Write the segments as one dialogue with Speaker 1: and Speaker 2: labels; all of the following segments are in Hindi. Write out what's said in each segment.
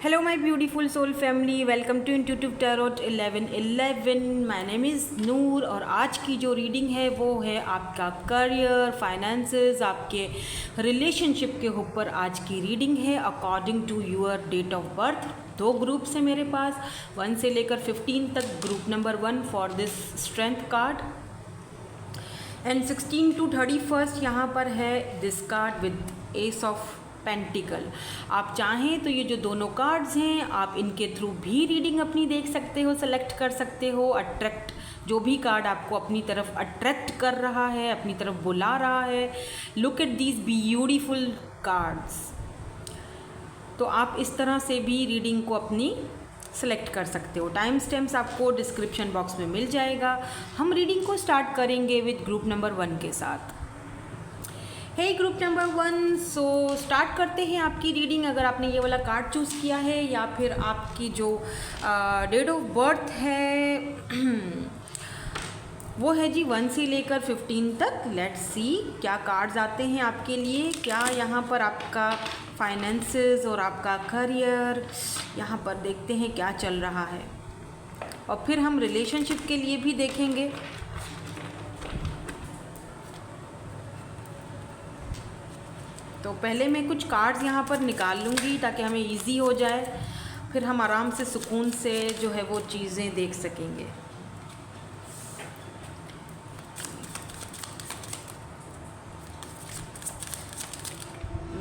Speaker 1: Hello, my beautiful soul family. Welcome to Intuitive Tarot 1111. My name is नूर और आज की जो रीडिंग है वो है आपका करियर, फाइनेंसेस, आपके रिलेशनशिप के ऊपर आज की रीडिंग है according to your date of birth. दो ग्रुप्स हैं मेरे पास, 1 से लेकर 15 तक। Group number 1 for this strength card and 16 to 31 यहाँ पर है this card with ace of pentacle. आप चाहें तो ये जो दोनों कार्ड्स हैं आप इनके थ्रू भी रीडिंग अपनी देख सकते हो, सेलेक्ट कर सकते हो। अट्रैक्ट जो भी कार्ड आपको अपनी तरफ अट्रैक्ट कर रहा है, अपनी तरफ बुला रहा है, look at these beautiful cards. तो आप इस तरह से भी रीडिंग को अपनी सेलेक्ट कर सकते हो। टाइम स्टैम्प्स आपको डिस्क्रिप्शन बॉक्स में मिल जाएगा। हम रीडिंग को स्टार्ट करेंगे विद ग्रुप नंबर 1 के साथ। हे ग्रुप नंबर 1, सो स्टार्ट करते हैं आपकी रीडिंग। अगर आपने ये वाला कार्ड चूज़ किया है या फिर आपकी जो डेट ऑफ बर्थ है वो है जी 1 से लेकर 15 तक। लेट्स सी क्या कार्ड्स आते हैं आपके लिए। क्या यहाँ पर आपका फाइनेंसेस और आपका करियर, यहाँ पर देखते हैं क्या चल रहा है, और फिर हम रिलेशनशिप के लिए भी देखेंगे। तो पहले मैं कुछ कार्ड्स यहाँ पर निकाल लूँगी ताकि हमें इजी हो जाए, फिर हम आराम से सुकून से जो है वो चीज़ें देख सकेंगे।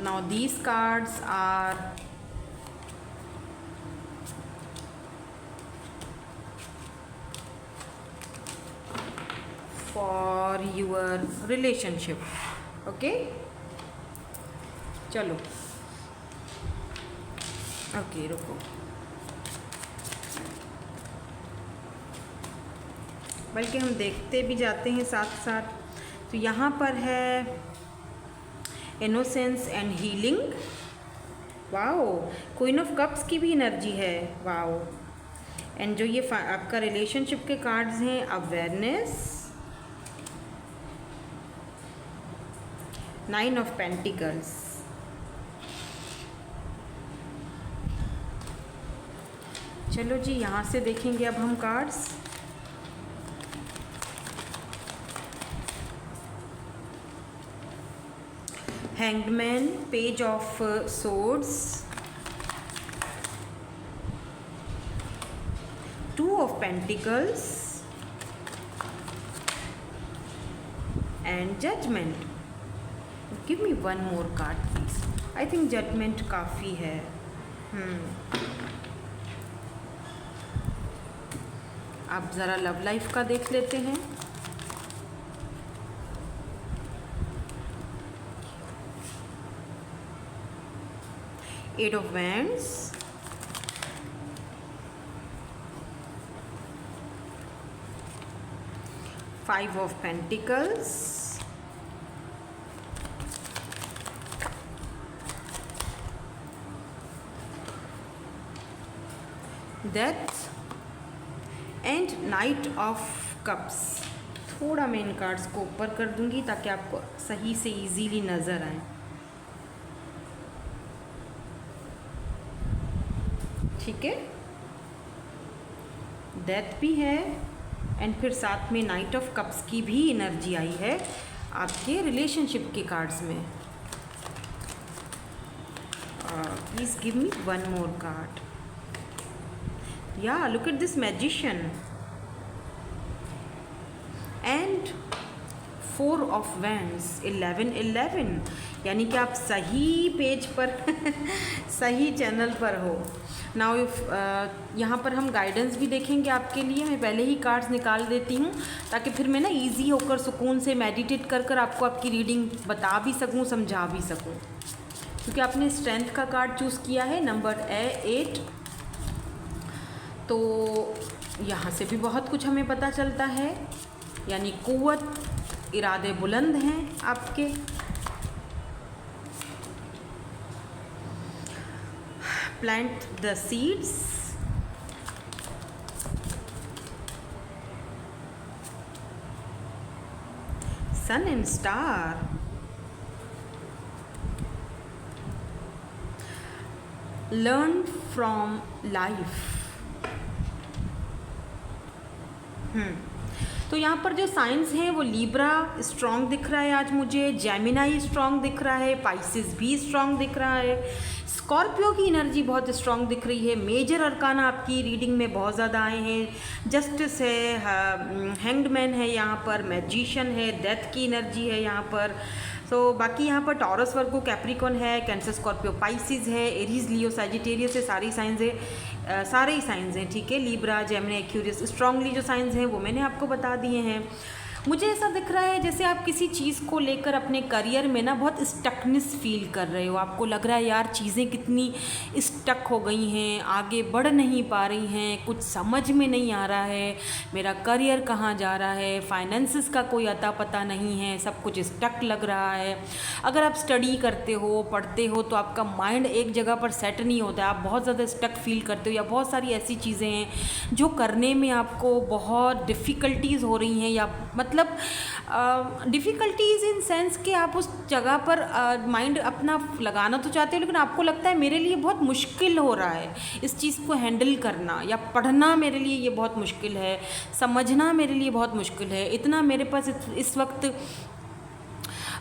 Speaker 1: Now these cards are for your relationship. Okay? चलो ओके रुको, बल्कि हम देखते भी जाते हैं साथ साथ। तो यहाँ पर है innocence and healing. Wow, queen of cups की भी एनर्जी है। वाओ। एंड जो ये आपका रिलेशनशिप के कार्ड्स हैं, अवेयरनेस, 9 ऑफ पेंटिकल्स। चलो जी, यहाँ से देखेंगे अब हम cards. Hanged man, page of swords, 2 of pentacles and judgement. Give me 1 more card please. I think judgement काफ़ी है। आप ज़रा लव लाइफ का देख लेते हैं। Eight of wands, five of pentacles, death and knight of cups. थोड़ा मैं इन कार्ड्स को ऊपर कर दूंगी ताकि आपको सही से इजीली नज़र आए। ठीक है, डेथ भी है एंड फिर साथ में नाइट ऑफ कप्स की भी एनर्जी आई है आपके रिलेशनशिप के कार्ड्स में। Please give me 1 more card. Yeah, look at this magician and 4 of wands, 11 यानी कि आप सही पेज पर सही चैनल पर हो। नाउ यहाँ पर हम गाइडेंस भी देखेंगे आपके लिए। मैं पहले ही कार्ड्स निकाल देती हूँ ताकि फिर मैं ना इजी होकर सुकून से मेडिटेट कर आपको आपकी रीडिंग बता भी सकूँ, समझा भी सकूँ। क्योंकि आपने स्ट्रेंथ का कार्ड चूज़ किया है, नंबर 8। तो यहाँ से भी बहुत कुछ हमें पता चलता है, यानी कुव्वत, इरादे बुलंद हैं आपके। Plant the seeds, sun and star, learn from life. तो यहाँ पर जो साइंस हैं वो लीब्रा स्ट्रॉन्ग दिख रहा है आज मुझे, जेमिनाई स्ट्रॉन्ग दिख रहा है, पाइसिस भी स्ट्रॉन्ग दिख रहा है, स्कॉर्पियो की एनर्जी बहुत स्ट्रॉन्ग दिख रही है, मेजर अरकाना आपकी रीडिंग में बहुत ज़्यादा आए हैं, जस्टिस है, हैंग्डमैन है, यहाँ पर मैजिशियन है, डेथ की एनर्जी है यहाँ पर। तो बाकी यहाँ पर टॉरस, वर्गो, कैप्रिकॉन है, कैंसर, स्कॉर्पियो, पाइसिस है, एरीज, लियो, सैजिटेरियस है, सारी साइंस है, सारे ही साइंस हैं, ठीक है। लीब्रा, जेमिनी, एक्वेरियस स्ट्रांगली जो साइंस हैं वो मैंने आपको बता दिए हैं। मुझे ऐसा दिख रहा है जैसे आप किसी चीज़ को लेकर अपने करियर में ना बहुत स्टकनेस फील कर रहे हो, आपको लग रहा है यार चीज़ें कितनी स्टक हो गई हैं, आगे बढ़ नहीं पा रही हैं, कुछ समझ में नहीं आ रहा है, मेरा करियर कहाँ जा रहा है, फाइनेंसिस का कोई अता पता नहीं है, सब कुछ स्टक लग रहा है। अगर आप स्टडी करते हो, पढ़ते हो, तो आपका माइंड एक जगह पर सेट नहीं होता है, आप बहुत ज़्यादा स्टक फील करते हो, या बहुत सारी ऐसी चीज़ें हैं जो करने में आपको बहुत डिफ़िकल्टीज़ हो रही हैं, या मतलब डिफ़िकल्टीज़ इन सेंस कि आप उस जगह पर माइंड अपना लगाना तो चाहते हो, लेकिन आपको लगता है मेरे लिए बहुत मुश्किल हो रहा है इस चीज़ को हैंडल करना, या पढ़ना मेरे लिए ये बहुत मुश्किल है, समझना मेरे लिए बहुत मुश्किल है, इतना मेरे पास इस वक्त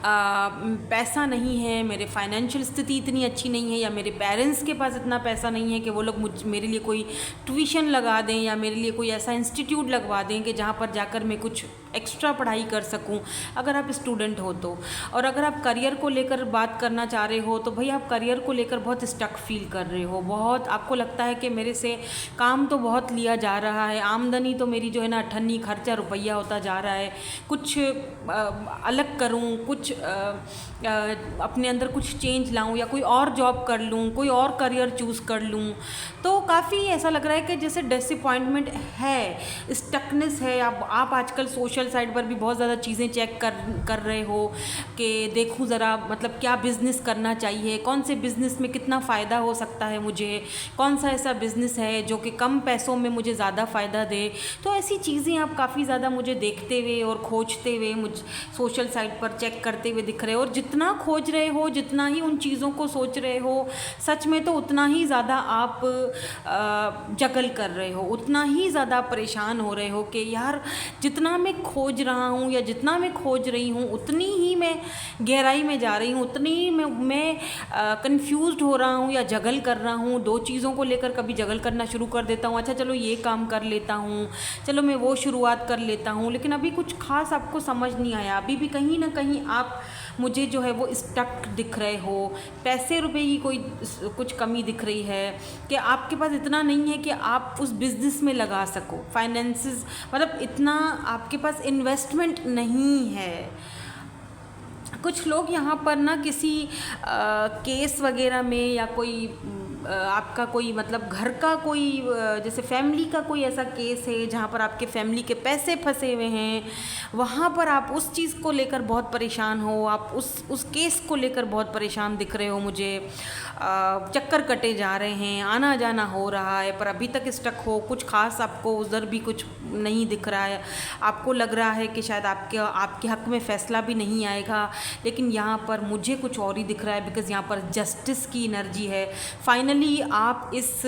Speaker 1: पैसा नहीं है, मेरे फाइनेंशियल स्थिति इतनी अच्छी नहीं है, या मेरे पेरेंट्स के पास इतना पैसा नहीं है कि वो लोग मेरे लिए कोई ट्यूशन लगा दें, या मेरे लिए कोई ऐसा इंस्टीट्यूट लगवा दें कि जहाँ पर जाकर मैं कुछ एक्स्ट्रा पढ़ाई कर सकूं, अगर आप स्टूडेंट हो तो। और अगर आप करियर को लेकर बात करना चाह रहे हो तो भाई आप करियर को लेकर बहुत स्टक फील कर रहे हो, बहुत आपको लगता है कि मेरे से काम तो बहुत लिया जा रहा है, आमदनी तो मेरी जो है ना अठन्नी, खर्चा रुपया होता जा रहा है, कुछ अलग करूं, कुछ अपने अंदर कुछ चेंज लाऊं, या कोई और जॉब कर लूं, कोई और करियर चूज़ कर लूं। तो काफ़ी ऐसा लग रहा है कि जैसे डिसअपॉइंटमेंट है, स्टकनेस है। आप आजकल सोशल साइट पर भी बहुत ज़्यादा चीज़ें चेक कर रहे हो कि देखूं ज़रा मतलब क्या बिज़नेस करना चाहिए, कौन से बिज़नेस में कितना फ़ायदा हो सकता है मुझे, कौन सा ऐसा बिज़नेस है जो कि कम पैसों में मुझे ज़्यादा फ़ायदा दे। तो ऐसी चीज़ें आप काफ़ी ज़्यादा मुझे देखते हुए और खोजते हुए मुझ सोशल साइट पर चेक करते हुए दिख रहे हो, और जितना खोज रहे हो, जितना ही उन चीज़ों को सोच रहे हो, सच में तो उतना ही ज़्यादा आप जगल कर रहे हो, उतना ही ज़्यादा परेशान हो रहे हो कि यार जितना मैं खोज रहा हूँ या जितना मैं खोज रही हूँ उतनी ही मैं गहराई में जा रही हूँ, उतनी ही मैं कंफ्यूज्ड हो रहा हूँ या जगल कर रहा हूँ। दो चीज़ों को लेकर कभी जगल करना शुरू कर देता हूँ, अच्छा चलो ये काम कर लेता हूँ, चलो मैं वो शुरुआत कर लेता हूँ, लेकिन अभी कुछ खास आपको समझ नहीं आया, अभी भी कहीं ना कहीं आप मुझे जो है वो स्टक दिख रहे हो, पैसे रुपए की कोई कुछ कमी दिख रही है कि आपके पास इतना नहीं है कि आप उस बिज़नेस में लगा सको, फाइनेंसेस मतलब इतना आपके पास इन्वेस्टमेंट नहीं है। कुछ लोग यहाँ पर ना किसी केस वगैरह में या कोई आपका कोई मतलब घर का कोई जैसे फैमिली का कोई ऐसा केस है जहाँ पर आपके फैमिली के पैसे फंसे हुए हैं, वहाँ पर आप उस चीज़ को लेकर बहुत परेशान हो, आप उस केस को लेकर बहुत परेशान दिख रहे हो मुझे। चक्कर कटे जा रहे हैं, आना जाना हो रहा है, पर अभी तक स्टक हो, कुछ खास आपको उधर भी कुछ नहीं दिख रहा है, आपको लग रहा है कि शायद आपके हक़ में फ़ैसला भी नहीं आएगा, लेकिन यहाँ पर मुझे कुछ और ही दिख रहा है, बिकॉज़ यहाँ पर जस्टिस की एनर्जी है। फाइनली आप इस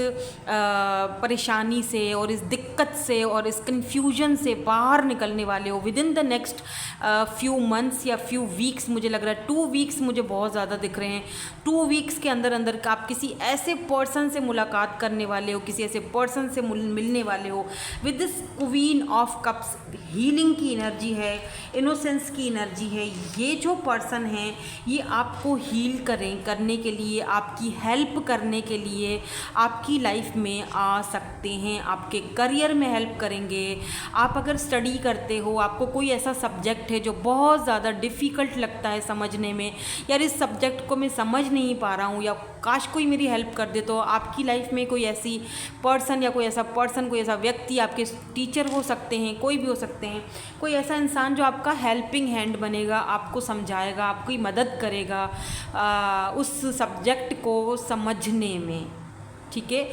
Speaker 1: परेशानी से और इस दिक्कत से और इस कन्फ्यूजन से बाहर निकलने वाले हो with in the next few months या फ्यू वीक्स। मुझे लग रहा है 2 वीक्स मुझे बहुत ज़्यादा दिख रहे हैं। 2 वीक्स के अंदर अंदर आप किसी ऐसे पर्सन से मुलाकात करने वाले हो, किसी ऐसे पर्सन से मिलने वाले हो with this queen of cups. Healing की एनर्जी है, इनोसेंस की एनर्जी है। ये जो पर्सन है ये आपको हील करने के लिए, आपकी हेल्प करने के लिए आपकी लाइफ में आ सकते हैं, आपके करियर में हेल्प करेंगे। आप अगर स्टडी करते हो, आपको कोई ऐसा सब्जेक्ट है जो बहुत ज़्यादा डिफ़िकल्ट लगता है समझने में, यार इस सब्जेक्ट को मैं समझ नहीं पा रहा हूँ या काश कोई मेरी हेल्प कर दे, तो आपकी लाइफ में कोई ऐसी पर्सन या कोई ऐसा व्यक्ति, आपके टीचर हो सकते हैं, कोई भी हो सकते हैं, कोई ऐसा इंसान जो आपका हेल्पिंग हैंड बनेगा, आपको समझाएगा, आपकी मदद करेगा उस सब्जेक्ट को समझने में, ठीक है।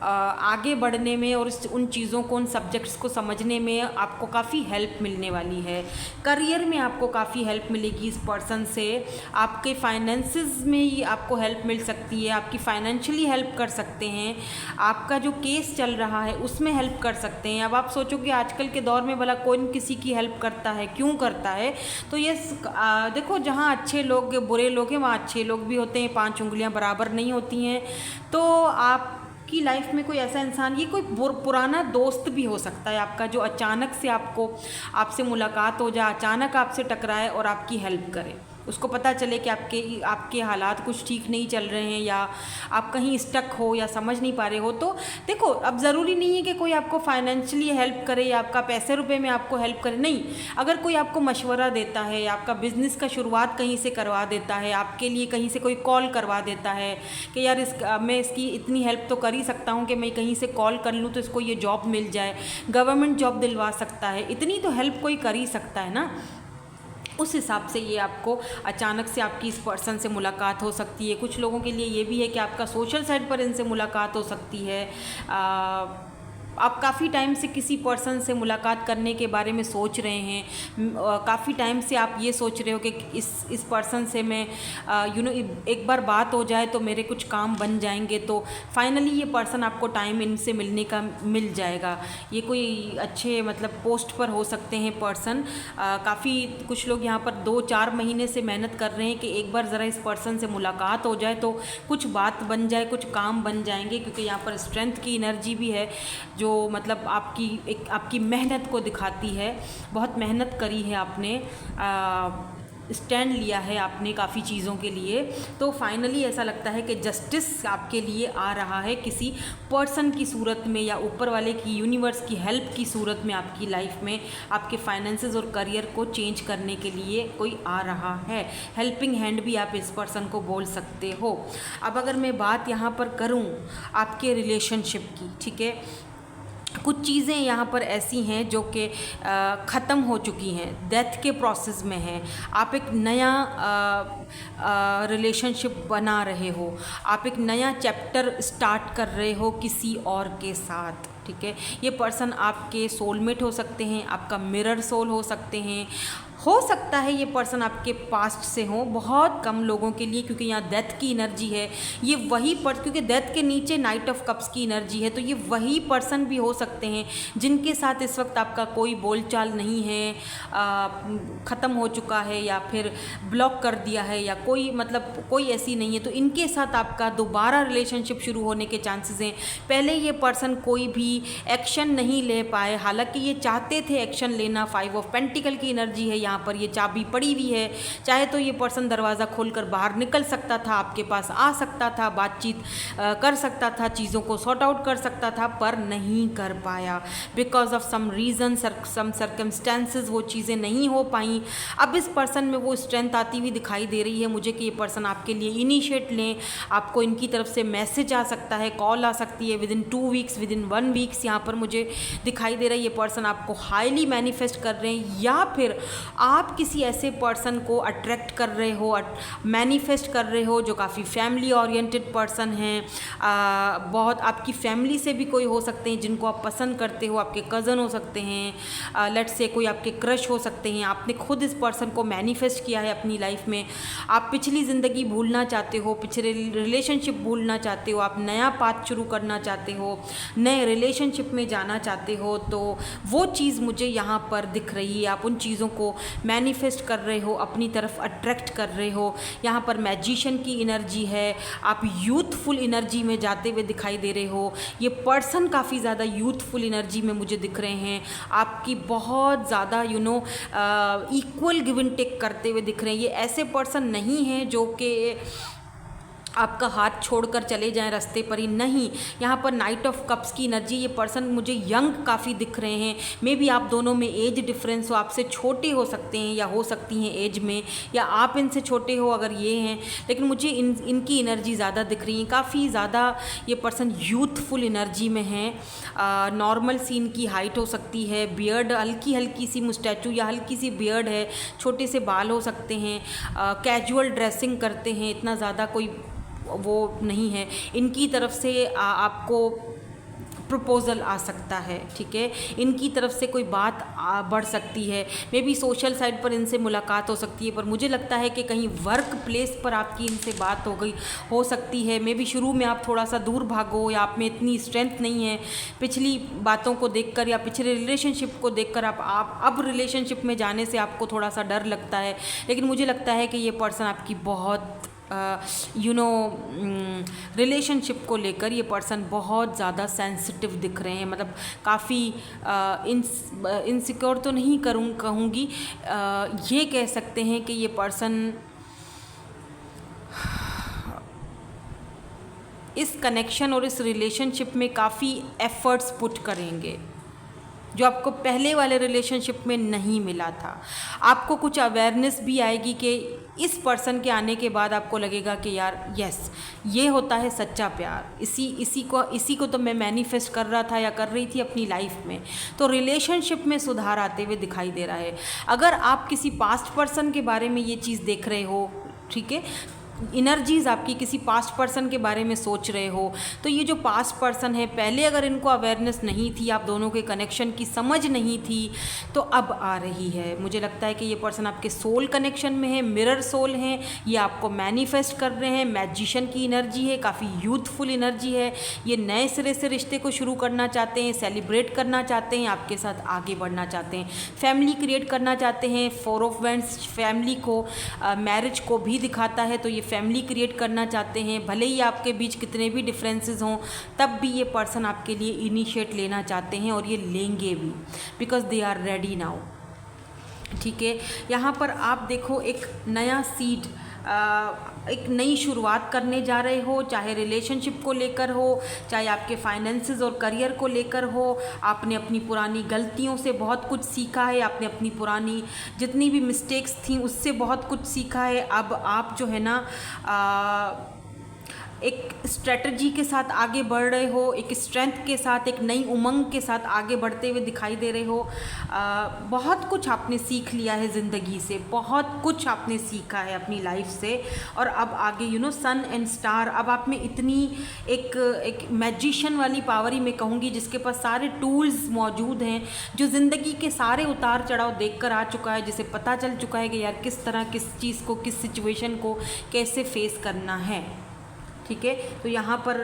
Speaker 1: आगे बढ़ने में और उन चीज़ों को, उन सब्जेक्ट्स को समझने में आपको काफ़ी हेल्प मिलने वाली है। करियर में आपको काफ़ी हेल्प मिलेगी इस पर्सन से। आपके फाइनेंसेस में ही आपको हेल्प मिल सकती है, आपकी फाइनेंशियली हेल्प कर सकते हैं, आपका जो केस चल रहा है उसमें हेल्प कर सकते हैं। अब आप सोचोगे आजकल के दौर में भला कौन किसी की हेल्प करता है, क्यों करता है? तो ये देखो, जहाँ अच्छे लोग बुरे लोग हैं वहाँ अच्छे लोग भी होते हैं, 5 उंगलियां बराबर नहीं होती हैं। तो आपकी लाइफ में कोई ऐसा इंसान, ये कोई पुराना दोस्त भी हो सकता है आपका, जो अचानक से आपसे मुलाकात हो जाए, अचानक आपसे टकराए और आपकी हेल्प करे। उसको पता चले कि आपके हालात कुछ ठीक नहीं चल रहे हैं, या आप कहीं स्टक हो या समझ नहीं पा रहे हो। तो देखो, अब ज़रूरी नहीं है कि कोई आपको फाइनेंशियली हेल्प करे या आपका पैसे रुपए में आपको हेल्प करे, नहीं। अगर कोई आपको मशवरा देता है, या आपका बिज़नेस का शुरुआत कहीं से करवा देता है, आपके लिए कहीं से कोई कॉल करवा देता है कि यार मैं इसकी इतनी हेल्प तो कर ही सकता हूँ कि मैं कहीं से कॉल कर लूँ तो इसको ये जॉब मिल जाए, गवर्नमेंट जॉब दिलवा सकता है, इतनी तो हेल्प कोई कर ही सकता है ना। उस हिसाब से ये आपको अचानक से आपकी इस पर्सन से मुलाकात हो सकती है। कुछ लोगों के लिए ये भी है कि आपका सोशल साइड पर इनसे मुलाकात हो सकती है। आप काफ़ी टाइम से किसी पर्सन से मुलाकात करने के बारे में सोच रहे हैं, काफ़ी टाइम से आप ये सोच रहे हो कि इस पर्सन से मैं एक बार बात हो जाए तो मेरे कुछ काम बन जाएंगे। तो फाइनली ये पर्सन आपको टाइम इनसे मिलने का मिल जाएगा। ये कोई अच्छे मतलब पोस्ट पर हो सकते हैं पर्सन। काफ़ी कुछ लोग यहाँ पर 2-4 महीने से मेहनत कर रहे हैं कि एक बार ज़रा इस पर्सन से मुलाकात हो जाए तो कुछ बात बन जाए, कुछ काम बन जाएंगे, क्योंकि यहाँ पर स्ट्रेंथ की एनर्जी भी है जो मतलब आपकी मेहनत को दिखाती है। बहुत मेहनत करी है आपने, स्टैंड लिया है आपने काफ़ी चीज़ों के लिए। तो फाइनली ऐसा लगता है कि जस्टिस आपके लिए आ रहा है किसी पर्सन की सूरत में, या ऊपर वाले की, यूनिवर्स की हेल्प की सूरत में आपकी लाइफ में आपके फाइनेंसेस और करियर को चेंज करने के लिए कोई आ रहा है। हेल्पिंग हैंड भी आप इस पर्सन को बोल सकते हो। अब अगर मैं बात यहाँ पर करूँ आपके रिलेशनशिप की, ठीक है, कुछ चीज़ें यहाँ पर ऐसी हैं जो कि ख़त्म हो चुकी हैं, डेथ के प्रोसेस में हैं। आप एक नया रिलेशनशिप बना रहे हो, आप एक नया चैप्टर स्टार्ट कर रहे हो किसी और के साथ, ठीक है। ये पर्सन आपके सोलमेट हो सकते हैं, आपका मिरर सोल हो सकते हैं। हो सकता है ये पर्सन आपके पास्ट से हो, बहुत कम लोगों के लिए, क्योंकि यहाँ डेथ की एनर्जी है। ये वही क्योंकि डेथ के नीचे नाइट ऑफ कप्स की एनर्जी है, तो ये वही पर्सन भी हो सकते हैं जिनके साथ इस वक्त आपका कोई बोलचाल नहीं है, ख़त्म हो चुका है, या फिर ब्लॉक कर दिया है, या कोई ऐसी नहीं है। तो इनके साथ आपका दोबारा रिलेशनशिप शुरू होने के चांसेस हैं। पहले ये पर्सन कोई भी एक्शन नहीं ले पाए, हालांकि ये चाहते थे एक्शन लेना। 5 ऑफ पेंटिकल की एनर्जी है यहाँ पर, ये चाबी पड़ी हुई है। चाहे तो ये पर्सन दरवाज़ा खोलकर बाहर निकल सकता था, आपके पास आ सकता था, बातचीत कर सकता था, चीज़ों को सॉर्ट आउट कर सकता था, पर नहीं कर पाया। Because of some reason, some circumstances वो चीज़ें नहीं हो पाई। अब इस पर्सन में वो स्ट्रेंथ आती हुई दिखाई दे रही है मुझे कि ये पर्सन आपके लिए इनिशिएट लें। आपको इनकी तरफ से मैसेज आ सकता है, कॉल आ सकती है विदिन 2 वीक्स, विदिन 1 वीक्स। यहाँ पर मुझे दिखाई दे रहा है ये पर्सन आपको हाईली मैनिफेस्ट कर रहे हैं, या फिर आप किसी ऐसे पर्सन को अट्रैक्ट कर रहे हो, मैनिफेस्ट कर रहे हो जो काफ़ी फैमिली ओरिएंटेड पर्सन हैं। बहुत आपकी फैमिली से भी कोई हो सकते हैं जिनको आप पसंद करते हो, आपके कज़न हो सकते हैं, लेट्स से कोई आपके क्रश हो सकते हैं। आपने खुद इस पर्सन को मैनिफेस्ट किया है अपनी लाइफ में। आप पिछली ज़िंदगी भूलना चाहते हो, पिछले रिलेशनशिप भूलना चाहते हो, आप नया पाथ शुरू करना चाहते हो, नए रिलेशनशिप में जाना चाहते हो। तो वो चीज़ मुझे यहाँ पर दिख रही है। आप उन चीज़ों को मैनिफेस्ट कर रहे हो, अपनी तरफ अट्रैक्ट कर रहे हो। यहाँ पर मैजिशियन की एनर्जी है, आप यूथफुल एनर्जी में जाते हुए दिखाई दे रहे हो। ये पर्सन काफ़ी ज़्यादा यूथफुल एनर्जी में मुझे दिख रहे हैं, आपकी बहुत ज़्यादा इक्वल गिव एंड टेक करते हुए दिख रहे हैं। ये ऐसे पर्सन नहीं हैं जो कि आपका हाथ छोड़कर चले जाएं रास्ते पर ही, नहीं। यहाँ पर नाइट ऑफ कप्स की एनर्जी, ये पर्सन मुझे यंग काफ़ी दिख रहे हैं। मे बी आप दोनों में एज डिफरेंस हो, आपसे छोटे हो सकते हैं या हो सकती हैं एज में, या आप इनसे छोटे हो अगर ये हैं, लेकिन मुझे इनकी एनर्जी ज़्यादा दिख रही है। काफ़ी ज़्यादा ये पर्सन यूथफुल एनर्जी में है। नॉर्मल सी इनकी हाइट हो सकती है, बियर्ड हल्की हल्की सी मुस्टैचू या हल्की सी बियर्ड है, छोटे से बाल हो सकते हैं, कैजुअल ड्रेसिंग करते हैं, इतना ज़्यादा कोई वो नहीं है। इनकी तरफ से आपको प्रपोज़ल आ सकता है, ठीक है, इनकी तरफ से कोई बात बढ़ सकती है, मे बी सोशल साइड पर इनसे मुलाकात हो सकती है, पर मुझे लगता है कि कहीं वर्क प्लेस पर आपकी इनसे बात हो सकती है। मे बी शुरू में आप थोड़ा सा दूर भागो या आप में इतनी स्ट्रेंथ नहीं है, पिछली बातों को देखकर या पिछले रिलेशनशिप को देखकर आप अब रिलेशनशिप में जाने से आपको थोड़ा सा डर लगता है, लेकिन मुझे लगता है कि ये पर्सन आपकी बहुत रिलेशनशिप को लेकर ये पर्सन बहुत ज़्यादा सेंसिटिव दिख रहे हैं, मतलब काफ़ी इनसिक्योर तो नहीं कहूँगी, ये कह सकते हैं कि ये पर्सन इस कनेक्शन और इस रिलेशनशिप में काफ़ी एफर्ट्स पुट करेंगे जो आपको पहले वाले रिलेशनशिप में नहीं मिला था। आपको कुछ अवेयरनेस भी आएगी कि इस पर्सन के आने के बाद आपको लगेगा कि यार यस, ये होता है सच्चा प्यार, इसी को तो मैं मैनिफेस्ट कर रहा था या कर रही थी अपनी लाइफ में। तो रिलेशनशिप में सुधार आते हुए दिखाई दे रहा है। अगर आप किसी पास्ट पर्सन के बारे में ये चीज़ देख रहे हो, ठीक है, इनर्जीज़ आपकी किसी पास्ट पर्सन के बारे में सोच रहे हो, तो ये जो पास्ट पर्सन है, पहले अगर इनको अवेयरनेस नहीं थी, आप दोनों के कनेक्शन की समझ नहीं थी, तो अब आ रही है। मुझे लगता है कि ये पर्सन आपके सोल कनेक्शन में है, मिरर सोल हैं, ये आपको मैनिफेस्ट कर रहे हैं, मैजिशियन की एनर्जी है, काफ़ी यूथफुल एनर्जी है, ये नए सिरे से रिश्ते को शुरू करना चाहते हैं, सेलिब्रेट करना चाहते हैं, आपके साथ आगे बढ़ना चाहते हैं, फैमिली क्रिएट करना चाहते हैं। 4 ऑफ वैंड्स फैमिली को, मैरिज को भी दिखाता है, तो ये फैमिली क्रिएट करना चाहते हैं। भले ही आपके बीच कितने भी डिफरेंसेस हों, तब भी ये पर्सन आपके लिए इनिशिएट लेना चाहते हैं और ये लेंगे भी, because they are ready now, ठीक है। यहाँ पर आप देखो एक नया सीड, एक नई शुरुआत करने जा रहे हो, चाहे रिलेशनशिप को लेकर हो, चाहे आपके फाइनेंसेस और करियर को लेकर हो। आपने अपनी पुरानी गलतियों से बहुत कुछ सीखा है, आपने अपनी पुरानी जितनी भी मिस्टेक्स थी उससे बहुत कुछ सीखा है। अब आप जो है ना एक स्ट्रेटजी के साथ आगे बढ़ रहे हो, एक स्ट्रेंथ के साथ, एक नई उमंग के साथ आगे बढ़ते हुए दिखाई दे रहे हो। बहुत कुछ आपने सीख लिया है ज़िंदगी से, बहुत कुछ आपने सीखा है अपनी लाइफ से, और अब आगे सन एंड स्टार, अब आप में इतनी एक मैजिशियन वाली पावर ही मैं कहूँगी, जिसके पास सारे टूल्स मौजूद हैं, जो ज़िंदगी के सारे उतार चढ़ाव देख कर आ चुका है, जिसे पता चल चुका है कि यार किस तरह किस चीज़ को, किस सिचुएशन को कैसे फेस करना है, ठीक है। तो यहाँ पर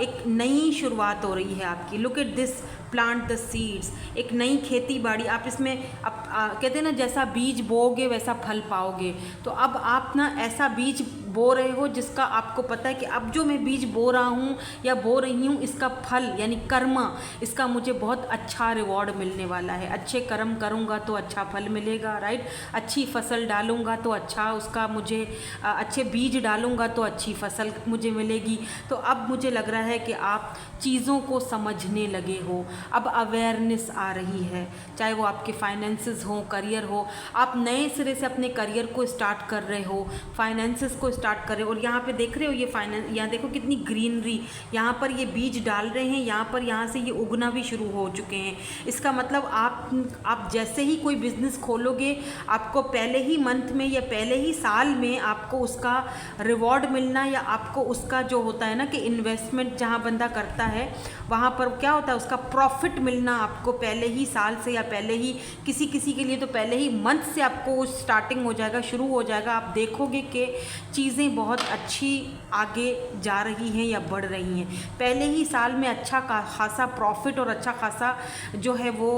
Speaker 1: एक नई शुरुआत हो रही है आपकी। Look at this, plant the seeds, एक नई खेती बाड़ी आप इसमें कहते हैं ना, जैसा बीज बोओगे वैसा फल पाओगे। तो अब आप ना ऐसा बीज बो रहे हो जिसका आपको पता है कि अब जो मैं बीज बो रहा हूँ या बो रही हूँ, इसका फल यानी कर्म, इसका मुझे बहुत अच्छा रिवॉर्ड मिलने वाला है। अच्छे कर्म करूँगा तो अच्छा फल मिलेगा, राइट। अच्छी फसल डालूँगा तो अच्छा उसका मुझे, अच्छे बीज डालूँगा तो अच्छी फसल मुझे मिलेगी। तो अब मुझे लग रहा है कि आप चीज़ों को समझने लगे हो, अब अवेयरनेस आ रही है, चाहे वो आपके फाइनेंसेस हो, करियर हो। आप नए सिरे से अपने करियर को स्टार्ट कर रहे हो, फाइनेंसेस को स्टार्ट कर रहे हो। और यहाँ पे देख रहे हो ये फाइनेंस, यहाँ देखो कितनी ग्रीनरी, यहाँ पर ये बीज डाल रहे हैं, यहाँ से ये उगना भी शुरू हो चुके हैं। इसका मतलब आप जैसे ही कोई बिजनेस खोलोगे, आपको पहले ही मंथ में या पहले ही साल में आपको उसका रिवॉर्ड मिलना, या आपको उसका जो होता है ना कि इन्वेस्टमेंट जहाँ बंदा करता है वहाँ पर क्या होता है, उसका प्रॉफिट मिलना आपको पहले ही साल से, या पहले ही किसी के लिए तो पहले ही मंथ से आपको स्टार्टिंग हो जाएगा, शुरू हो जाएगा। आप देखोगे कि चीज़ें बहुत अच्छी आगे जा रही हैं या बढ़ रही हैं। पहले ही साल में अच्छा खासा प्रॉफिट और अच्छा खासा जो है वो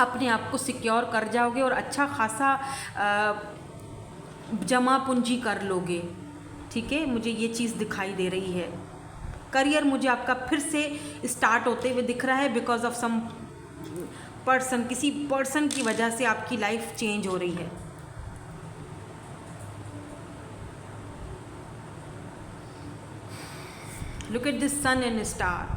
Speaker 1: अपने आप को सिक्योर कर जाओगे और अच्छा खासा जमा पूंजी कर लोगे, ठीक है। मुझे ये चीज़ दिखाई दे रही है। करियर मुझे आपका फिर से स्टार्ट होते हुए दिख रहा है, बिकॉज ऑफ सम पर्सन, किसी पर्सन की वजह से आपकी लाइफ चेंज हो रही है। Look at this sun and star.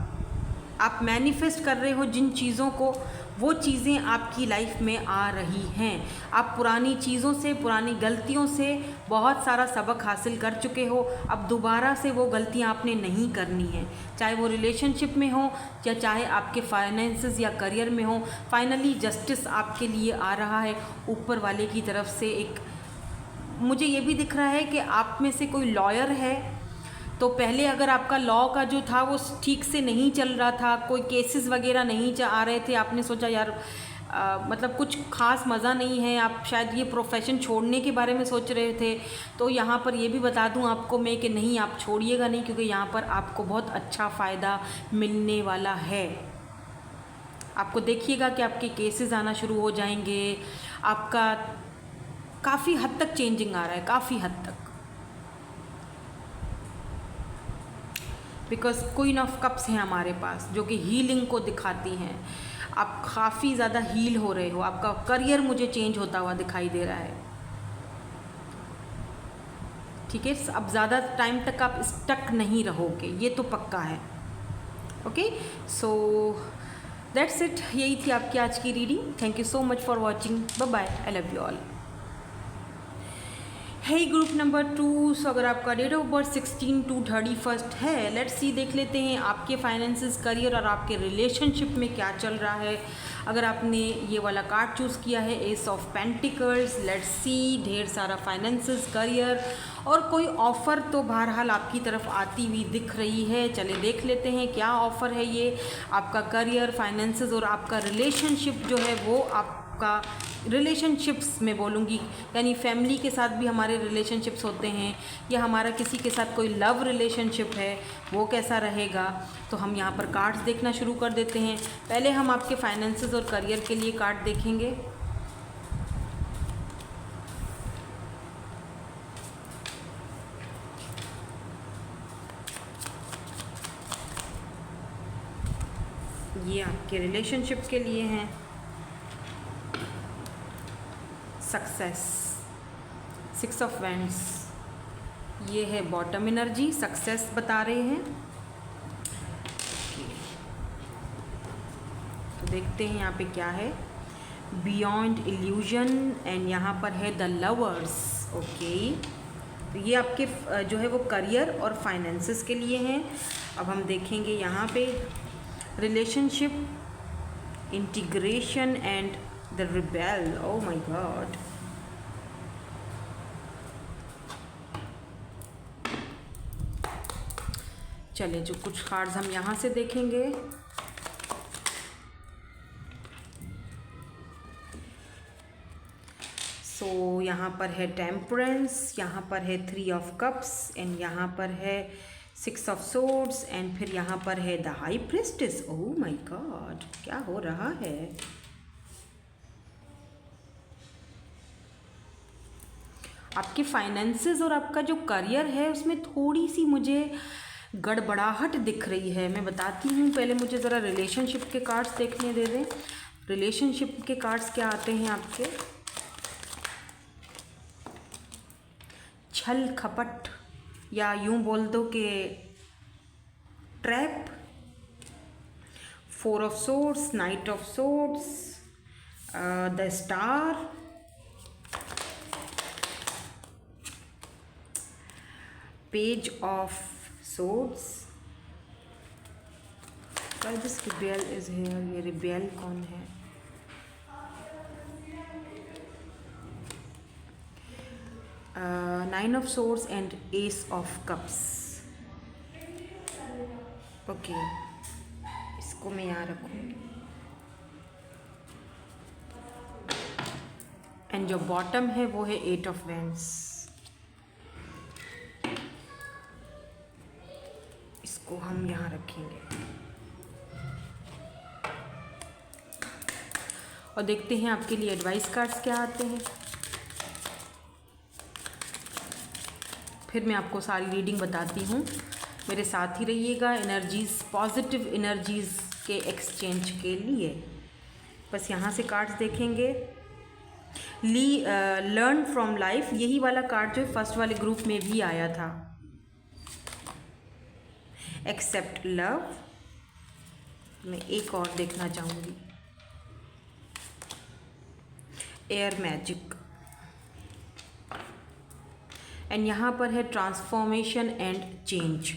Speaker 1: आप मैनिफेस्ट कर रहे हो जिन चीज़ों को, वो चीज़ें आपकी लाइफ में आ रही हैं। आप पुरानी चीज़ों से, पुरानी गलतियों से बहुत सारा सबक हासिल कर चुके हो। अब दोबारा से वो गलतियां आपने नहीं करनी है, चाहे वो रिलेशनशिप में हो या चाहे आपके फाइनेंसेस या करियर में हो। फाइनली जस्टिस आपके लिए आ रहा है ऊपर वाले की तरफ से। एक मुझे ये भी दिख रहा है कि आप में से कोई लॉयर है तो पहले अगर आपका लॉ का जो था वो ठीक से नहीं चल रहा था, कोई केसेस वगैरह नहीं आ रहे थे, आपने सोचा यार मतलब कुछ खास मज़ा नहीं है, आप शायद ये प्रोफेशन छोड़ने के बारे में सोच रहे थे, तो यहाँ पर ये भी बता दूँ आपको मैं कि नहीं, आप छोड़िएगा नहीं, क्योंकि यहाँ पर आपको बहुत अच्छा फ़ायदा मिलने वाला है। आपको देखिएगा कि आपके केसेस आना शुरू हो जाएंगे, आपका काफ़ी हद तक चेंजिंग आ रहा है, काफ़ी हद तक, बिकॉज क्वीन ऑफ कप्स हैं हमारे पास जो कि हीलिंग को दिखाती हैं। आप काफ़ी ज़्यादा हील हो रहे हो, आपका करियर मुझे चेंज होता हुआ दिखाई दे रहा है। ठीक है, अब ज़्यादा टाइम तक आप स्टक नहीं रहोगे, ये तो पक्का है। ओके, सो दैट्स इट, यही थी आपकी आज की reading. Thank you so much for watching, bye bye, I love you all. है ग्रुप नंबर 2, सो अगर आपका डेट ऑफ बर्थ 16 to 31 है, लेट्स सी, देख लेते हैं आपके फाइनेंसेस, करियर और आपके रिलेशनशिप में क्या चल रहा है। अगर आपने ये वाला कार्ड चूज़ किया है, S of pentacles, let's see, ढेर सारा फाइनेंसेस, करियर और कोई ऑफ़र तो बहरहाल आपकी तरफ आती हुई दिख रही है। चले देख लेते हैं क्या ऑफ़र है ये। आपका करियर, फाइनेंसेस और आपका रिलेशनशिप जो है वो आपका रिलेशनशिप्स में बोलूँगी, यानी फैमिली के साथ भी हमारे रिलेशनशिप्स होते हैं, या हमारा किसी के साथ कोई लव रिलेशनशिप है, वो कैसा रहेगा। तो हम यहाँ पर कार्ड्स देखना शुरू कर देते हैं। पहले हम आपके फाइनेंसेस और करियर के लिए कार्ड देखेंगे। ये आपके रिलेशनशिप के लिए हैं, सक्सेस, 6 ऑफ वैंड्स, ये है बॉटम एनर्जी, सक्सेस बता रहे हैं। तो देखते हैं यहाँ पे क्या है, बियॉन्ड इल्यूजन, एंड यहाँ पर है द लवर्स। ओके, तो ये आपके जो है वो करियर और फाइनेंसेस के लिए हैं। अब हम देखेंगे यहाँ पे relationship, integration and the rebel. Oh my God, चले जो कुछ कार्ड्स हम यहाँ से देखेंगे। सो यहाँ पर है टेम्परेंस, यहाँ पर है 3 ऑफ कप्स, एंड यहाँ पर है 6 ऑफ सोर्ड्स, एंड फिर यहाँ पर है the high priestess. Oh my God, क्या हो रहा है। आपके फाइनेंसेस और आपका जो करियर है उसमें थोड़ी सी मुझे गड़बड़ाहट दिख रही है। मैं बताती हूँ, पहले मुझे ज़रा रिलेशनशिप के कार्ड्स देखने दे दें। रिलेशनशिप के कार्ड्स क्या आते हैं आपके, छल कपट, या यूं बोल दो कि trap, 4 of swords, night of swords, the star, page of swords. This rebel is here, ये रिबेल कौन है। Nine of swords and S of cups. Okay, इसको मैं यहाँ रखूँगी। एंड जो बॉटम है वो है 8 ऑफ वैंड्स। इसको हम यहाँ रखेंगे और देखते हैं आपके लिए एडवाइस कार्ड्स क्या आते हैं। फिर मैं आपको सारी रीडिंग बताती हूँ, मेरे साथ ही रहिएगा एनर्जीज़, पॉजिटिव एनर्जीज़ के एक्सचेंज के लिए। बस यहाँ से कार्ड्स देखेंगे। लर्न फ्रॉम लाइफ, यही वाला कार्ड जो फर्स्ट वाले ग्रुप में भी आया था। एक्सेप्ट लव, मैं एक और देखना चाहूँगी। एयर मैजिक, एंड यहाँ पर है ट्रांसफॉर्मेशन एंड चेंज।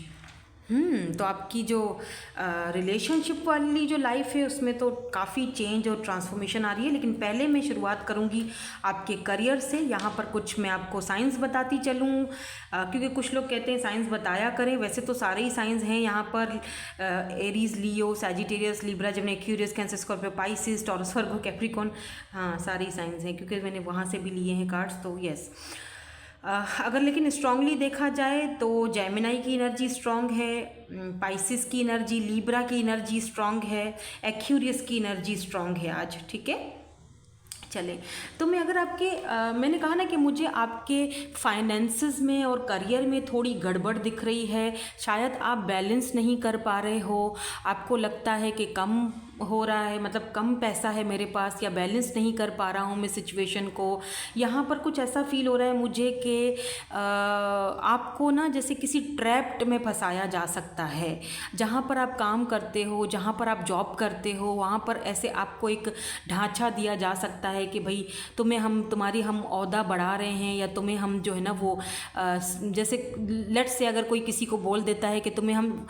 Speaker 1: तो आपकी जो रिलेशनशिप वाली जो लाइफ है उसमें तो काफ़ी चेंज और ट्रांसफॉर्मेशन आ रही है। लेकिन पहले मैं शुरुआत करूँगी आपके करियर से। यहाँ पर कुछ मैं आपको साइंस बताती चलूँ, क्योंकि कुछ लोग कहते हैं साइंस बताया करें, वैसे तो सारे ही साइंस हैं यहाँ पर। Aries, Leo, Sagittarius, Libra, Gemini, Aquarius, Cancer, Scorpio, Pisces, Taurus, Virgo, Capricorn, हाँ सारे ही साइंस हैं क्योंकि मैंने वहाँ से भी लिए हैं कार्ड्स, तो यस। अगर लेकिन स्ट्रांगली देखा जाए तो जेमिनाई की एनर्जी स्ट्रांग है, पाइसिस की एनर्जी, लिब्रा की एनर्जी स्ट्रांग है, एक्वेरियस की एनर्जी स्ट्रांग है आज, ठीक है। चले तो मैं अगर आपके मैंने कहा ना कि मुझे आपके फाइनेंसेस में और करियर में थोड़ी गड़बड़ दिख रही है, शायद आप बैलेंस नहीं कर पा रहे हो, आपको लगता है कि कम हो रहा है, मतलब कम पैसा है मेरे पास, या बैलेंस नहीं कर पा रहा हूँ मैं सिचुएशन को। यहाँ पर कुछ ऐसा फील हो रहा है मुझे कि आपको ना जैसे किसी ट्रैप्ड में फंसाया जा सकता है। जहाँ पर आप काम करते हो, जहाँ पर आप जॉब करते हो, वहाँ पर ऐसे आपको एक ढांचा दिया जा सकता है कि भाई तुम्हें हम ओहदा बढ़ा रहे हैं, या तुम्हें हम जो है ना वो जैसे लेट्स से अगर कोई किसी को बोल देता है कि तुम्हें हम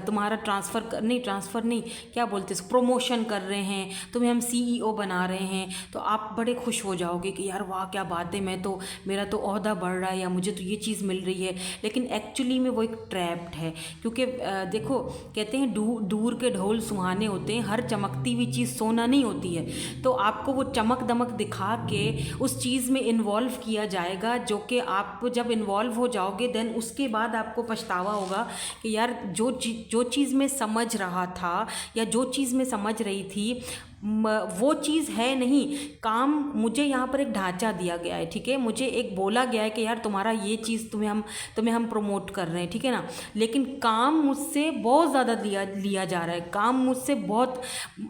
Speaker 1: तुम्हारा ट्रांसफ़र नहीं क्या बोलते हैं, प्रमोशन कर रहे हैं, तुम्हें हम CEO बना रहे हैं, तो आप बड़े खुश हो जाओगे कि यार वाह क्या बात है, मेरा तो ओहदा बढ़ रहा है या मुझे तो ये चीज़ मिल रही है। लेकिन एक्चुअली में वो एक ट्रैप्ड है, क्योंकि देखो कहते हैं दूर के ढोल सुहाने होते हैं, हर चमकती हुई चीज़ सोना नहीं होती है। तो आपको वो चमक दमक दिखा के उस चीज़ में इन्वॉल्व किया जाएगा, जो कि आप जब इन्वॉल्व हो जाओगे देन उसके बाद आपको पछतावा होगा कि यार जो चीज़ मैं समझ रहा था या जो चीज़ मैं समझ रही थी वो चीज़ है नहीं। काम मुझे यहाँ पर एक ढांचा दिया गया है, ठीक है, मुझे एक बोला गया है कि यार तुम्हारा ये चीज़ तुम्हें हम प्रमोट कर रहे हैं, ठीक है ना। लेकिन काम मुझसे बहुत ज़्यादा लिया जा रहा है, काम मुझसे बहुत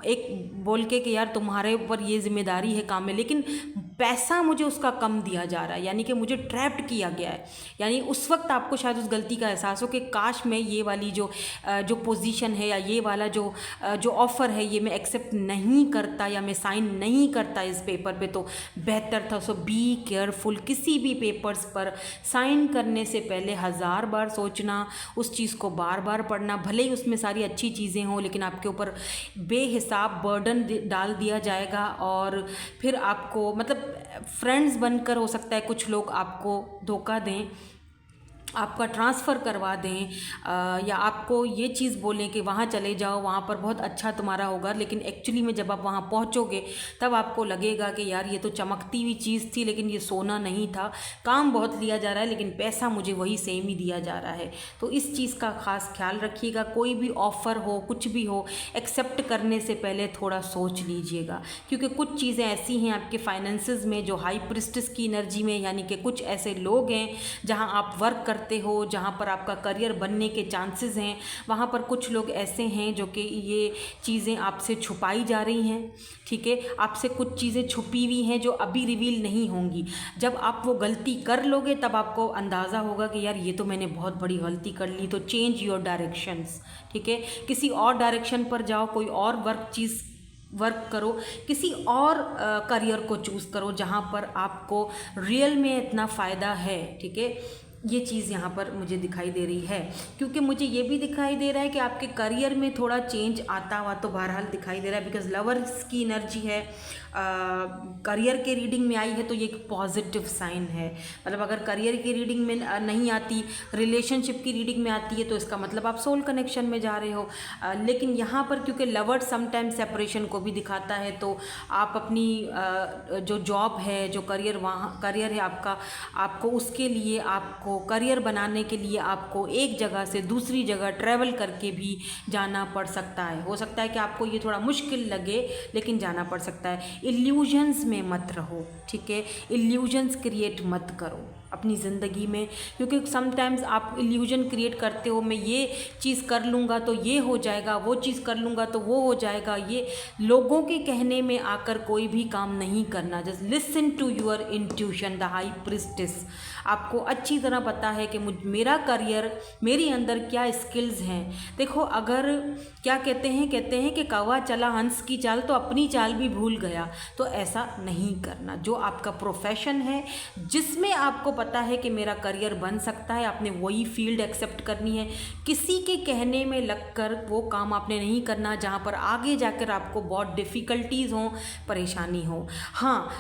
Speaker 1: एक बोल के कि यार तुम्हारे ऊपर ये जिम्मेदारी है काम में, लेकिन पैसा मुझे उसका कम दिया जा रहा है, यानी कि मुझे ट्रैप्ड किया गया है। यानी उस वक्त आपको शायद उस गलती का एहसास हो कि काश मैं ये वाली जो पोजीशन है या ये वाला जो ऑफ़र है ये मैं एक्सेप्ट नहीं करता या मैं साइन नहीं करता इस पेपर पे, तो बेहतर था। सो बी केयरफुल, किसी भी पेपर्स पर साइन करने से पहले 1000 बार सोचना, उस चीज़ को बार बार पढ़ना। भले ही उसमें सारी अच्छी चीज़ें हों, लेकिन आपके ऊपर बेहिसाब बर्डन डाल दिया जाएगा, और फिर आपको मतलब फ्रेंड्स बनकर हो सकता है कुछ लोग आपको धोखा दें, आपका ट्रांसफ़र करवा दें, या आपको ये चीज़ बोलें कि वहाँ चले जाओ, वहाँ पर बहुत अच्छा तुम्हारा होगा। लेकिन एक्चुअली में जब आप वहाँ पहुँचोगे तब आपको लगेगा कि यार ये तो चमकती हुई चीज़ थी लेकिन ये सोना नहीं था। काम बहुत लिया जा रहा है लेकिन पैसा मुझे वही सेम ही दिया जा रहा है। तो इस चीज़ का ख़ास ख्याल रखिएगा। कोई भी ऑफ़र हो, कुछ भी हो, एक्सेप्ट करने से पहले थोड़ा सोच लीजिएगा, क्योंकि कुछ चीज़ें ऐसी हैं आपके फाइनेंसेस में जो हाई प्रिस्टेस की एनर्जी में, यानी कि कुछ ऐसे लोग हैं जहाँ आप वर्क करते हो, जहाँ पर आपका करियर बनने के चांसेस हैं, वहाँ पर कुछ लोग ऐसे हैं जो कि ये चीज़ें आपसे छुपाई जा रही हैं, ठीक है। आपसे कुछ चीज़ें छुपी हुई हैं जो अभी रिवील नहीं होंगी। जब आप वो गलती कर लोगे तब आपको अंदाज़ा होगा कि यार ये तो मैंने बहुत बड़ी गलती कर ली। तो चेंज योर डायरेक्शंस, ठीक है, किसी और डायरेक्शन पर जाओ, कोई और वर्क करो, किसी और करियर को चूज़ करो जहाँ पर आपको रियल में इतना फ़ायदा है, ठीक है। ये चीज़ यहाँ पर मुझे दिखाई दे रही है, क्योंकि मुझे ये भी दिखाई दे रहा है कि आपके करियर में थोड़ा चेंज आता हुआ तो बहरहाल दिखाई दे रहा है, बिकॉज लवर्स की एनर्जी है, करियर के रीडिंग में आई है तो ये एक पॉजिटिव साइन है। मतलब अगर करियर की रीडिंग में नहीं आती, रिलेशनशिप की रीडिंग में आती है तो इसका मतलब आप सोल कनेक्शन में जा रहे हो। लेकिन यहाँ पर क्योंकि लवर्स समटाइम सेपरेशन को भी दिखाता है, तो आप अपनी जो जॉब है, जो करियर है आपका, आपको उसके लिए, आपको करियर बनाने के लिए आपको एक जगह से दूसरी जगह ट्रैवल करके भी जाना पड़ सकता है। हो सकता है कि आपको ये थोड़ा मुश्किल लगे लेकिन जाना पड़ सकता है। इल्यूजन्स में मत रहो, ठीक है, इल्यूजन्स क्रिएट मत करो अपनी ज़िंदगी में, क्योंकि समटाइम्स आप इल्यूजन क्रिएट करते हो, मैं ये चीज़ कर लूँगा तो ये हो जाएगा, वो चीज़ कर लूँगा तो वो हो जाएगा। ये लोगों के कहने में आकर कोई भी काम नहीं करना। Just listen to your intuition, the high priestess. आपको अच्छी तरह पता है कि मेरा करियर, मेरे अंदर क्या स्किल्स हैं। देखो, अगर क्या कहते हैं कि कौवा चला हंस की चाल तो अपनी चाल भी भूल गया, तो ऐसा नहीं करना। जो आपका प्रोफेशन है, जिसमें आपको पता है कि मेरा करियर बन सकता है, आपने वही फील्ड एक्सेप्ट करनी है। किसी के कहने में लगकर वो काम आपने नहीं करना जहाँ पर आगे जाकर आपको बहुत डिफ़िकल्टीज़ हों, परेशानी हो। हाँ,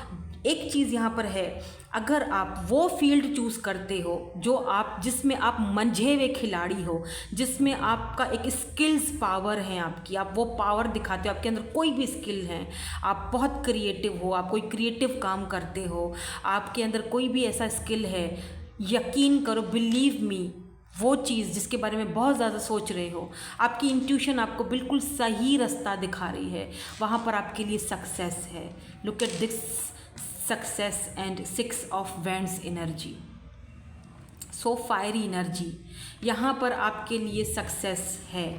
Speaker 1: एक चीज़ यहाँ पर है, अगर आप वो फील्ड चूज़ करते हो जो आप जिसमें आप मंझे हुए खिलाड़ी हो, जिसमें आपका एक स्किल्स पावर है आपकी, आप वो पावर दिखाते हो, आपके अंदर कोई भी स्किल है, आप बहुत क्रिएटिव हो, आप कोई क्रिएटिव काम करते हो, आपके अंदर कोई भी ऐसा स्किल है, यकीन करो, बिलीव मी, वो चीज़ जिसके बारे में बहुत ज़्यादा सोच रहे हो, आपकी इंट्यूशन आपको बिल्कुल सही रास्ता दिखा रही है, वहाँ पर आपके लिए सक्सेस है। Look at this success and 6 of wands energy, so fiery energy. यहाँ पर आपके लिए सक्सेस है,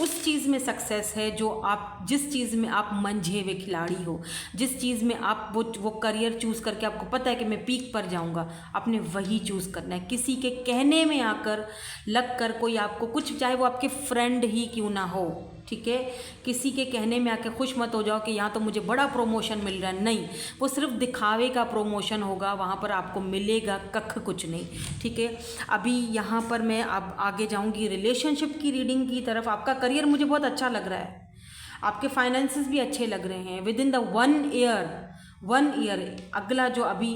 Speaker 1: उस चीज़ में सक्सेस है जो आप, जिस चीज़ में आप मंझे हुए खिलाड़ी हो, जिस चीज़ में आप वो करियर चूज़ करके आपको पता है कि मैं पीक पर जाऊंगा, आपने वही चूज़ करना है। किसी के कहने में आकर लग कर कोई आपको कुछ, चाहे वो आपके फ्रेंड ही क्यों ना हो, ठीक है, किसी के कहने में आके खुश मत हो जाओ कि यहाँ तो मुझे बड़ा प्रमोशन मिल रहा है, नहीं, वो सिर्फ दिखावे का प्रमोशन होगा, वहाँ पर आपको मिलेगा कख कुछ नहीं, ठीक है। अभी यहाँ पर मैं अब आगे जाऊँगी रिलेशनशिप की रीडिंग की तरफ। आपका करियर मुझे बहुत अच्छा लग रहा है, आपके फाइनेंसेस भी अच्छे लग रहे हैं। विद इन द 1 ईयर, अगला जो अभी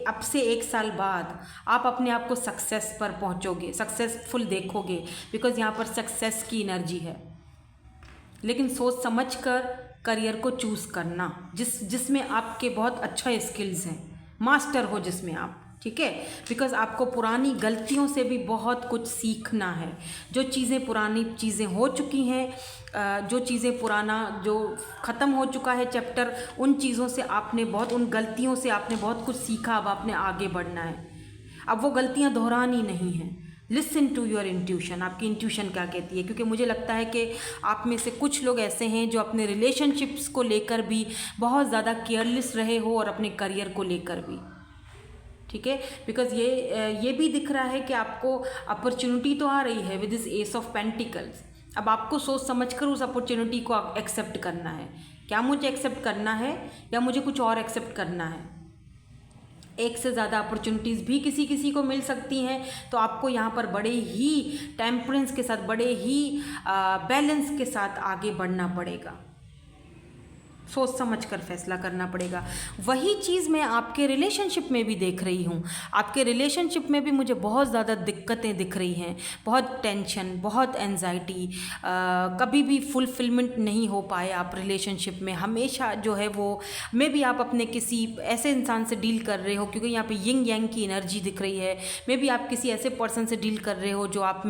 Speaker 1: अब से 1 साल बाद आप अपने आप को सक्सेस पर पहुँचोगे, सक्सेसफुल देखोगे, बिकॉज यहाँ पर सक्सेस की एनर्जी है। लेकिन सोच समझ कर करियर को चूज़ करना जिसमें आपके बहुत अच्छा स्किल्स हैं, मास्टर हो जिसमें आप, ठीक है, बिकॉज़ आपको पुरानी गलतियों से भी बहुत कुछ सीखना है। जो चीज़ें पुरानी चीज़ें हो चुकी हैं, जो चीज़ें पुराना जो ख़त्म हो चुका है चैप्टर, उन चीज़ों से आपने बहुत, उन गलतियों से आपने बहुत कुछ सीखा, अब आपने आगे बढ़ना है, अब वो गलतियाँ दोहरानी नहीं हैं। लिसन टू योर इंट्यूशन, आपकी इंट्यूशन क्या कहती है, क्योंकि मुझे लगता है कि आप में से कुछ लोग ऐसे हैं जो अपने रिलेशनशिप्स को लेकर भी बहुत ज़्यादा केयरलेस रहे हो और अपने करियर को लेकर भी, ठीक है, बिकॉज ये भी दिख रहा है कि आपको अपॉर्चुनिटी तो आ रही है with this S of pentacles. अब आपको सोच समझकर उस अपॉर्चुनिटी को एक्सेप्ट करना है, क्या मुझे एक्सेप्ट करना है या मुझे कुछ और एक्सेप्ट करना है। एक से ज़्यादा अपॉर्चुनिटीज़ भी किसी किसी को मिल सकती हैं, तो आपको यहाँ पर बड़े ही टेम्परेंस के साथ, बड़े ही बैलेंस के साथ आगे बढ़ना पड़ेगा, सोच समझ कर फैसला करना पड़ेगा। वही चीज़ मैं आपके रिलेशनशिप में भी देख रही हूँ। आपके रिलेशनशिप में भी मुझे बहुत ज़्यादा दिक्कतें दिख रही हैं, बहुत टेंशन, बहुत एंजाइटी, कभी भी फुलफिलमेंट नहीं हो पाए आप रिलेशनशिप में। हमेशा जो है वो, मे बी आप अपने किसी ऐसे इंसान से डील कर रहे हो, क्योंकि यहाँ पे यिंग यांग की एनर्जी दिख रही है। मे बी आप किसी ऐसे पर्सन से डील कर रहे हो जो आप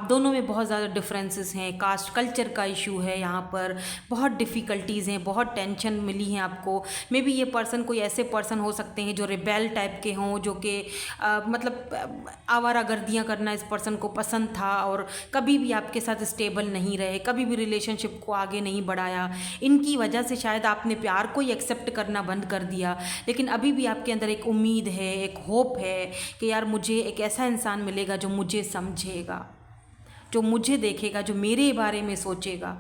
Speaker 1: दोनों में बहुत ज़्यादा डिफरेंसेस हैं, कास्ट कल्चर का इशू है, यहाँ पर बहुत डिफ़िकल्टीज़ हैं, बहुत टेंशन मिली है आपको। मे बी ये पर्सन कोई ऐसे पर्सन हो सकते हैं जो रिबेल टाइप के हों, जो कि मतलब आवारागर्दियाँ करना इस पर्सन को पसंद था और कभी भी आपके साथ स्टेबल नहीं रहे, कभी भी रिलेशनशिप को आगे नहीं बढ़ाया। इनकी वजह से शायद आपने प्यार को ही एक्सेप्ट करना बंद कर दिया, लेकिन अभी भी आपके अंदर एक उम्मीद है, एक होप है कि यार मुझे एक ऐसा इंसान मिलेगा जो मुझे समझेगा, जो मुझे देखेगा, जो मेरे बारे में सोचेगा।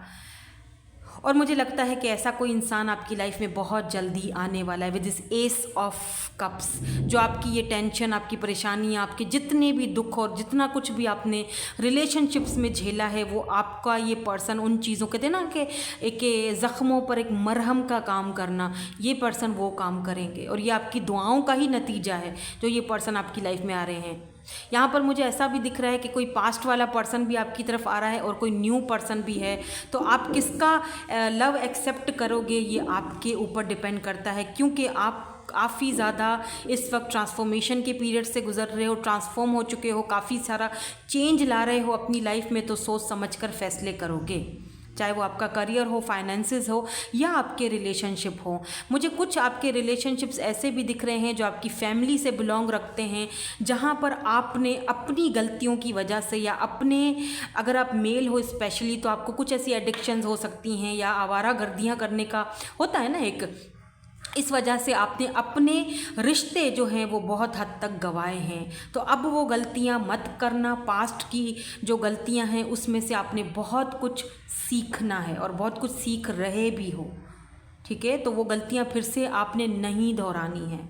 Speaker 1: और मुझे लगता है कि ऐसा कोई इंसान आपकी लाइफ में बहुत जल्दी आने वाला है with this S of cups, जो आपकी ये टेंशन, आपकी परेशानियाँ, आपके जितने भी दुख और जितना कुछ भी आपने रिलेशनशिप्स में झेला है, वो आपका ये पर्सन उन चीज़ों, कहते हैं ना कि एक ज़ख्मों पर एक मरहम का काम करना, ये पर्सन वो काम करेंगे। और ये आपकी दुआओं का ही नतीजा है जो ये पर्सन आपकी लाइफ में आ रहे हैं। यहाँ पर मुझे ऐसा भी दिख रहा है कि कोई पास्ट वाला पर्सन भी आपकी तरफ आ रहा है और कोई न्यू पर्सन भी है। तो आप किसका लव एक्सेप्ट करोगे ये आपके ऊपर डिपेंड करता है, क्योंकि आप काफ़ी ज़्यादा इस वक्त ट्रांसफॉर्मेशन के पीरियड से गुजर रहे हो, ट्रांसफॉर्म हो चुके हो, काफ़ी सारा चेंज ला रहे हो अपनी लाइफ में। तो सोच समझकर फैसले करोगे, चाहे वो आपका करियर हो, फाइनेंसेस हो या आपके रिलेशनशिप हो। मुझे कुछ आपके रिलेशनशिप्स ऐसे भी दिख रहे हैं जो आपकी फैमिली से बिलोंग रखते हैं, जहाँ पर आपने अपनी गलतियों की वजह से या अपने, अगर आप मेल हो स्पेशली, तो आपको कुछ ऐसी एडिक्शंस हो सकती हैं या आवारागर्दियाँ करने का होता है ना एक, इस वजह से आपने अपने रिश्ते जो हैं वो बहुत हद तक गंवाए हैं। तो अब वो गलतियां मत करना, पास्ट की जो गलतियां हैं उसमें से आपने बहुत कुछ सीखना है और बहुत कुछ सीख रहे भी हो, ठीक है। तो वो गलतियां फिर से आपने नहीं दोहरानी है।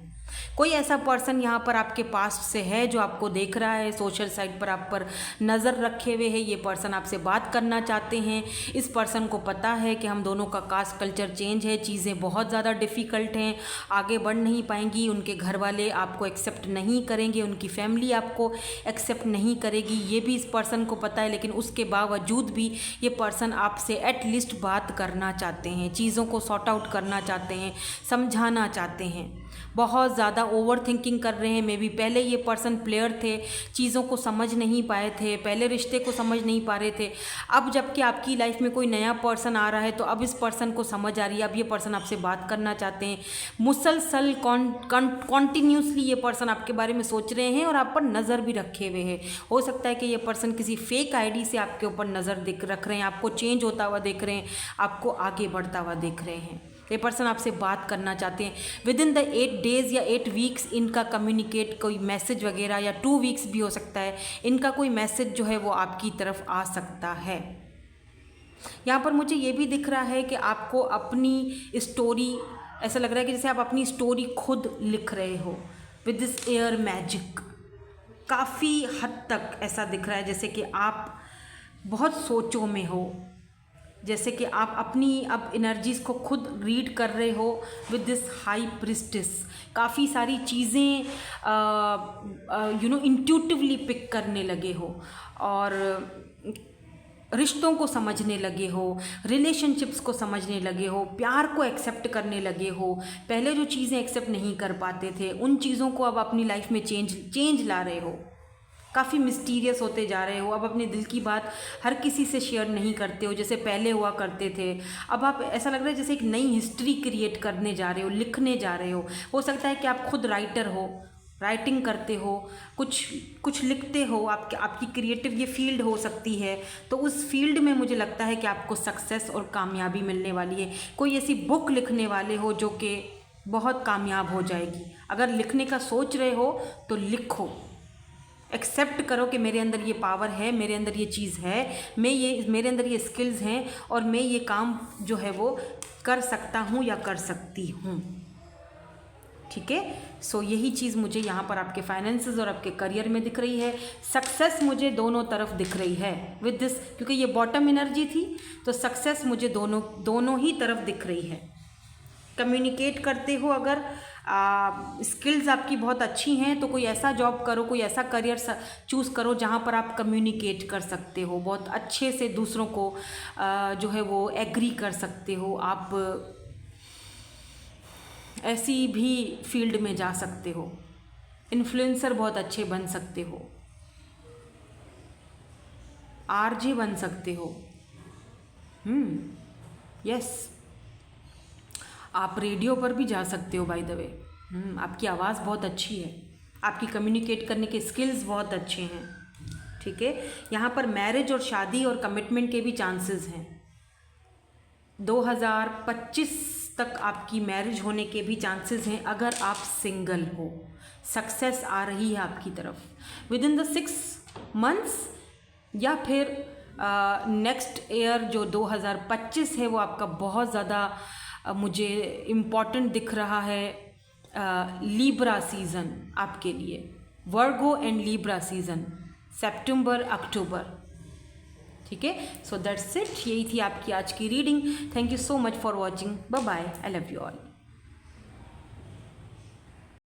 Speaker 1: कोई ऐसा पर्सन यहाँ पर आपके पास्ट से है जो आपको देख रहा है, सोशल साइट पर आप पर नज़र रखे हुए है। ये पर्सन आपसे बात करना चाहते हैं। इस पर्सन को पता है कि हम दोनों का कास्ट कल्चर चेंज है, चीज़ें बहुत ज़्यादा डिफ़िकल्ट हैं, आगे बढ़ नहीं पाएंगी, उनके घर वाले आपको एक्सेप्ट नहीं करेंगे, उनकी फैमिली आपको एक्सेप्ट नहीं करेगी, ये भी इस पर्सन को पता है। लेकिन उसके बावजूद भी ये पर्सन आपसे एटलीस्ट बात करना चाहते हैं, चीज़ों को सॉर्ट आउट करना चाहते हैं, समझाना चाहते हैं। बहुत ज़्यादा ओवर थिंकिंग कर रहे हैं। मे बी पहले ये पर्सन प्लेयर थे, चीज़ों को समझ नहीं पाए थे, पहले रिश्ते को समझ नहीं पा रहे थे। अब जबकि आपकी लाइफ में कोई नया पर्सन आ रहा है तो अब इस पर्सन को समझ आ रही है, अब ये पर्सन आपसे बात करना चाहते हैं। मुसलसल कॉन्टिन्यूसली ये पर्सन आपके बारे में सोच रहे हैं और आप पर नज़र भी रखे हुए हैं। हो सकता है कि ये पर्सन किसी फेक आईडी से आपके ऊपर नज़र रख रहे हैं, आपको चेंज होता हुआ देख रहे हैं, आपको आगे बढ़ता हुआ देख रहे हैं। ये पर्सन आपसे बात करना चाहते हैं। विद इन द 8 डेज़ या 8 वीक्स इनका कम्युनिकेट कोई मैसेज वगैरह, या 2 वीक्स भी हो सकता है, इनका कोई मैसेज जो है वो आपकी तरफ आ सकता है। यहाँ पर मुझे ये भी दिख रहा है कि आपको अपनी स्टोरी, ऐसा लग रहा है कि जैसे आप अपनी स्टोरी खुद लिख रहे हो विद दिस एयर मैजिक। काफ़ी हद तक ऐसा दिख रहा है जैसे कि आप बहुत सोचों में हो, जैसे कि आप अपनी अब एनर्जीज़ को खुद रीड कर रहे हो विद दिस हाई प्रिस्टेस। काफ़ी सारी चीज़ें इंट्यूटिवली पिक करने लगे हो और रिश्तों को समझने लगे हो, रिलेशनशिप्स को समझने लगे हो, प्यार को एक्सेप्ट करने लगे हो। पहले जो चीज़ें एक्सेप्ट नहीं कर पाते थे उन चीज़ों को अब अपनी लाइफ में चेंज ला रहे हो। काफ़ी मिस्टीरियस होते जा रहे हो। अब अपने दिल की बात हर किसी से शेयर नहीं करते हो जैसे पहले हुआ करते थे। अब आप, ऐसा लग रहा है जैसे एक नई हिस्ट्री क्रिएट करने जा रहे हो, लिखने जा रहे हो सकता है कि आप खुद राइटर हो, राइटिंग करते हो, कुछ लिखते हो, आपकी क्रिएटिव ये फील्ड हो सकती है। तो उस फील्ड में मुझे लगता है कि आपको सक्सेस और कामयाबी मिलने वाली है। कोई ऐसी बुक लिखने वाले हो जो कि बहुत कामयाब हो जाएगी। अगर लिखने का सोच रहे हो तो लिखो, एक्सेप्ट करो कि मेरे अंदर ये पावर है, मेरे अंदर ये चीज़ है, मेरे अंदर ये स्किल्स हैं और मैं ये काम जो है वो कर सकता हूँ या कर सकती हूँ। ठीक है, सो यही चीज़ मुझे यहाँ पर आपके फाइनेंसेस और आपके करियर में दिख रही है। सक्सेस मुझे दोनों तरफ दिख रही है विद दिस, क्योंकि ये बॉटम एनर्जी थी तो सक्सेस मुझे दोनों ही तरफ दिख रही है। कम्युनिकेट करते हो, अगर स्किल्स आपकी बहुत अच्छी हैं तो कोई ऐसा जॉब करो, कोई ऐसा करियर चूज़ करो जहाँ पर आप कम्युनिकेट कर सकते हो, बहुत अच्छे से दूसरों को जो है वो एग्री कर सकते हो। आप ऐसी भी फील्ड में जा सकते हो, इन्फ्लुएंसर बहुत अच्छे बन सकते हो, आरजे बन सकते हो। यस, आप रेडियो पर भी जा सकते हो बाय द वे। आपकी आवाज़ बहुत अच्छी है, आपकी कम्युनिकेट करने के स्किल्स बहुत अच्छे हैं। ठीक है, यहाँ पर मैरिज और शादी और कमिटमेंट के भी चांसेस हैं। 2025 तक आपकी मैरिज होने के भी चांसेस हैं अगर आप सिंगल हो। सक्सेस आ रही है आपकी तरफ विद इन द 6 मंथ्स, या फिर नेक्स्ट ईयर जो 2025 है वो आपका बहुत ज़्यादा मुझे इम्पॉर्टेंट दिख रहा है। लीब्रा सीज़न आपके लिए, वर्गो एंड लीब्रा सीज़न, सितंबर अक्टूबर। ठीक है, सो दैट्स इट, यही थी आपकी आज की reading. Thank you so much for watching, bye bye, I love you all.